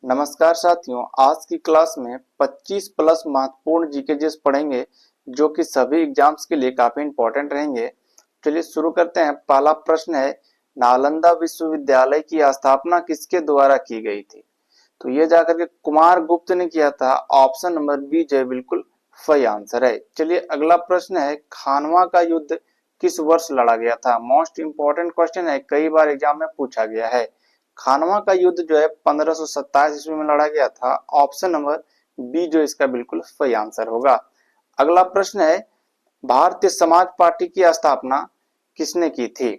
नमस्कार साथियों, आज की क्लास में 25 प्लस महत्वपूर्ण जीकेजीएस पढ़ेंगे जो कि सभी एग्जाम्स के लिए काफी इंपॉर्टेंट रहेंगे। चलिए शुरू करते हैं। पहला प्रश्न है, नालंदा विश्वविद्यालय की स्थापना किसके द्वारा की गई थी? तो ये जाकर के कुमार गुप्त ने किया था। ऑप्शन नंबर बी जो है बिल्कुल सही आंसर है। चलिए अगला प्रश्न है, खानवा का युद्ध किस वर्ष लड़ा गया था? मोस्ट इंपॉर्टेंट क्वेश्चन है, कई बार एग्जाम में पूछा गया है। खानवा का युद्ध जो है 1527 ईस्वी में लड़ा गया था। ऑप्शन नंबर बी जो इसका बिल्कुल सही आंसर होगा। अगला प्रश्न है, भारतीय समाज पार्टी की स्थापना किसने की थी?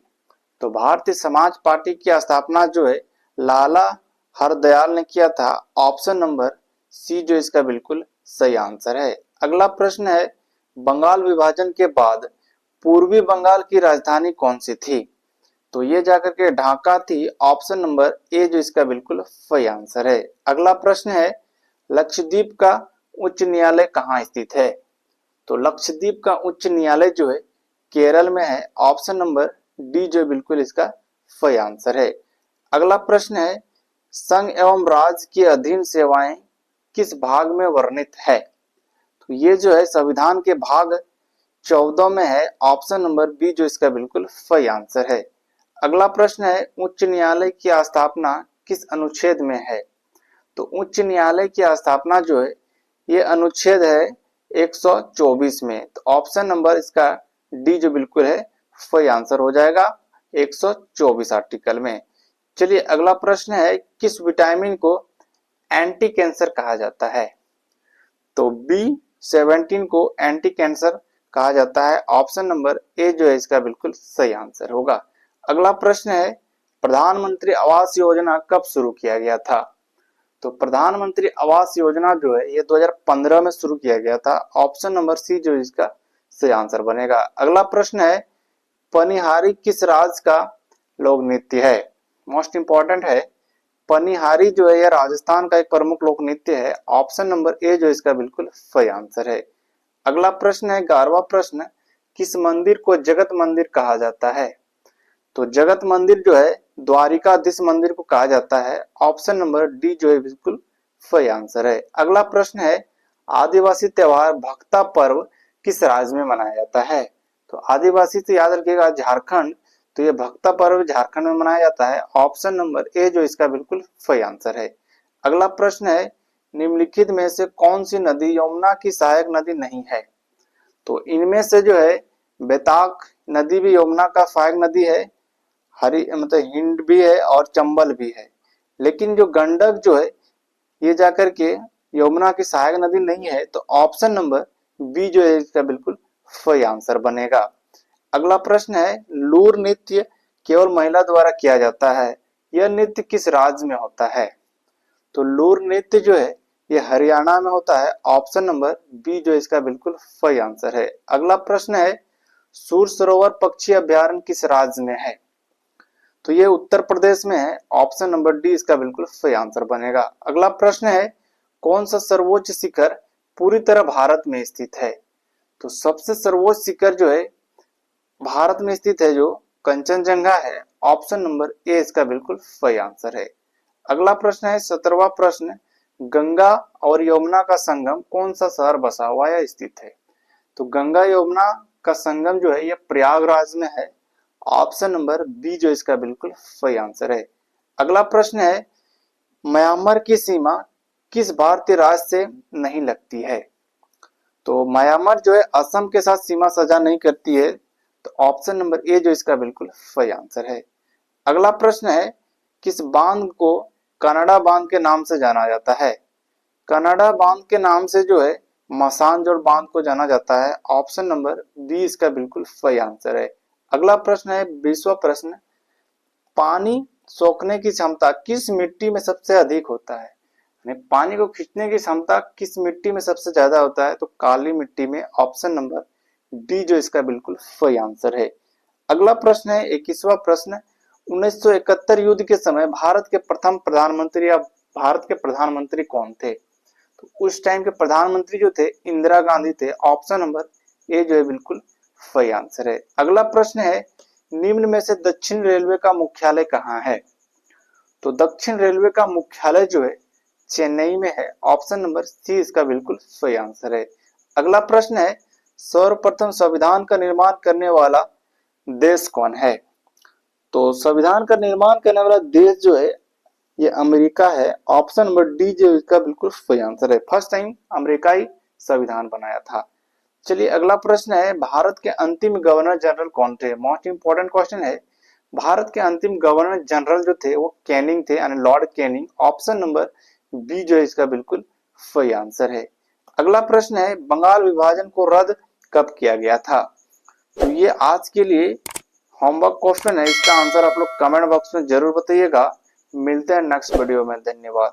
तो भारतीय समाज पार्टी की स्थापना जो है लाला हरदयाल ने किया था। ऑप्शन नंबर सी जो इसका बिल्कुल सही आंसर है। अगला प्रश्न है, बंगाल विभाजन के बाद पूर्वी बंगाल की राजधानी कौन सी थी? तो ये जाकर के ढाका थी। ऑप्शन नंबर ए जो इसका बिल्कुल सही आंसर है। अगला प्रश्न है, लक्षद्वीप का उच्च न्यायालय कहाँ स्थित है? तो लक्षद्वीप का उच्च न्यायालय जो है केरल में है। ऑप्शन नंबर डी जो बिल्कुल इसका सही आंसर है। अगला प्रश्न है, संघ एवं राज्य के अधीन सेवाएं किस भाग में वर्णित है? तो ये जो है संविधान के भाग 14 में है। ऑप्शन नंबर बी जो इसका बिल्कुल सही आंसर है। अगला प्रश्न है, उच्च न्यायालय की स्थापना किस अनुच्छेद में है? तो उच्च न्यायालय की स्थापना जो है ये अनुच्छेद है 124 में। तो ऑप्शन नंबर इसका डी जो बिल्कुल है सही आंसर हो जाएगा 124 आर्टिकल में। चलिए अगला प्रश्न है, किस विटामिन को एंटी कैंसर कहा जाता है? तो B17 को एंटी कैंसर कहा जाता है। ऑप्शन नंबर ए जो है इसका बिल्कुल सही आंसर होगा। अगला प्रश्न है, प्रधानमंत्री आवास योजना कब शुरू किया गया था? तो प्रधानमंत्री आवास योजना जो है ये 2015 में शुरू किया गया था। ऑप्शन नंबर सी जो इसका सही आंसर बनेगा। अगला प्रश्न है, पनिहारी किस राज्य का लोक नृत्य है? मोस्ट इंपॉर्टेंट है। पनिहारी जो है यह राजस्थान का एक प्रमुख लोक नृत्य है। ऑप्शन नंबर ए जो इसका बिल्कुल सही आंसर है। अगला प्रश्न है 11वां प्रश्न, किस मंदिर को जगत मंदिर कहा जाता है? तो जगत मंदिर जो है द्वारिकाधीश मंदिर को कहा जाता है। ऑप्शन नंबर डी जो है बिल्कुल सही आंसर है। अगला प्रश्न है, आदिवासी त्योहार भक्ता पर्व किस राज्य में मनाया जाता है? तो आदिवासी से याद रखिएगा झारखंड, तो ये भक्ता पर्व झारखंड में मनाया जाता है। ऑप्शन नंबर ए जो इसका बिल्कुल सही आंसर है। अगला प्रश्न है, निम्नलिखित में से कौन सी नदी यमुना की सहायक नदी नहीं है? तो इनमें से जो है बेताक नदी भी यमुना का सहायक नदी है। हरी मतलब हिंड भी है और चंबल भी है। लेकिन जो गंडक जो है ये जाकर के यमुना की सहायक नदी नहीं है। तो ऑप्शन नंबर बी जो है इसका बिल्कुल सही आंसर बनेगा। अगला प्रश्न है, लूर नृत्य केवल महिला द्वारा किया जाता है, यह नृत्य किस राज्य में होता है? तो लूर नृत्य जो है ये हरियाणा में होता है। ऑप्शन नंबर बी जो इसका बिल्कुल सही आंसर है। अगला प्रश्न है, सूर सरोवर पक्षी अभ्यारण्य किस राज्य में है? तो ये उत्तर प्रदेश में है। ऑप्शन नंबर डी इसका बिल्कुल सही आंसर बनेगा। अगला प्रश्न है, कौन सा सर्वोच्च शिखर पूरी तरह भारत में स्थित है? तो सबसे सर्वोच्च शिखर जो है भारत में स्थित है जो कंचनजंगा है। ऑप्शन नंबर ए इसका बिल्कुल सही आंसर है। अगला प्रश्न है 17वां प्रश्न, गंगा और यमुना का संगम कौन सा शहर बसा हुआ या स्थित है? तो गंगा यमुना का संगम जो है यह प्रयागराज में है। ऑप्शन नंबर बी जो इसका बिल्कुल सही आंसर है। अगला प्रश्न है, म्यांमार की सीमा किस भारतीय राज्य से नहीं लगती है? तो म्यांमार जो है असम के साथ सीमा साझा नहीं करती है। तो ऑप्शन नंबर ए जो इसका बिल्कुल सही आंसर है। अगला प्रश्न है, किस बांध को कनाडा बांध के नाम से जाना जाता है? कनाडा बांध के नाम से जो है मसानजोड़ बांध को जाना जाता है। ऑप्शन नंबर बी इसका बिल्कुल सही आंसर है। अगला प्रश्न है 20वां प्रश्न, पानी सोखने की क्षमता किस मिट्टी में सबसे अधिक होता है? पानी को खींचने की क्षमता किस मिट्टी में सबसे ज्यादा होता है? तो काली मिट्टी में। ऑप्शन नंबर डी जो इसका बिल्कुल सही आंसर है। अगला प्रश्न है 21वां प्रश्न, 1971 युद्ध के समय भारत के प्रथम प्रधानमंत्री या भारत के प्रधानमंत्री कौन थे? तो उस टाइम के प्रधानमंत्री जो थे इंदिरा गांधी थे। ऑप्शन नंबर ए जो है बिल्कुल सही आंसर है। अगला प्रश्न है, निम्न में से दक्षिण रेलवे का मुख्यालय कहाँ है? तो दक्षिण रेलवे का मुख्यालय जो है चेन्नई में है। ऑप्शन नंबर सी इसका बिल्कुल सही आंसर है। अगला प्रश्न है, सर्वप्रथम संविधान का निर्माण करने वाला देश कौन है? तो संविधान का निर्माण करने वाला देश जो है ये अमेरिका है। ऑप्शन नंबर डी जो इसका बिल्कुल सही आंसर है। फर्स्ट टाइम अमेरिका ही संविधान बनाया था। चलिए अगला प्रश्न है, भारत के अंतिम गवर्नर जनरल कौन थे? मोस्ट इंपोर्टेंट क्वेश्चन है। भारत के अंतिम गवर्नर जनरल जो थे वो कैनिंग थे, यानी Lord Canning. Option number B जो है इसका बिल्कुल सही आंसर है। अगला प्रश्न है, बंगाल विभाजन को रद्द कब किया गया था? तो ये आज के लिए होमवर्क क्वेश्चन है, इसका आंसर आप लोग कमेंट बॉक्स में जरूर बताइएगा। मिलते हैं नेक्स्ट वीडियो में, धन्यवाद।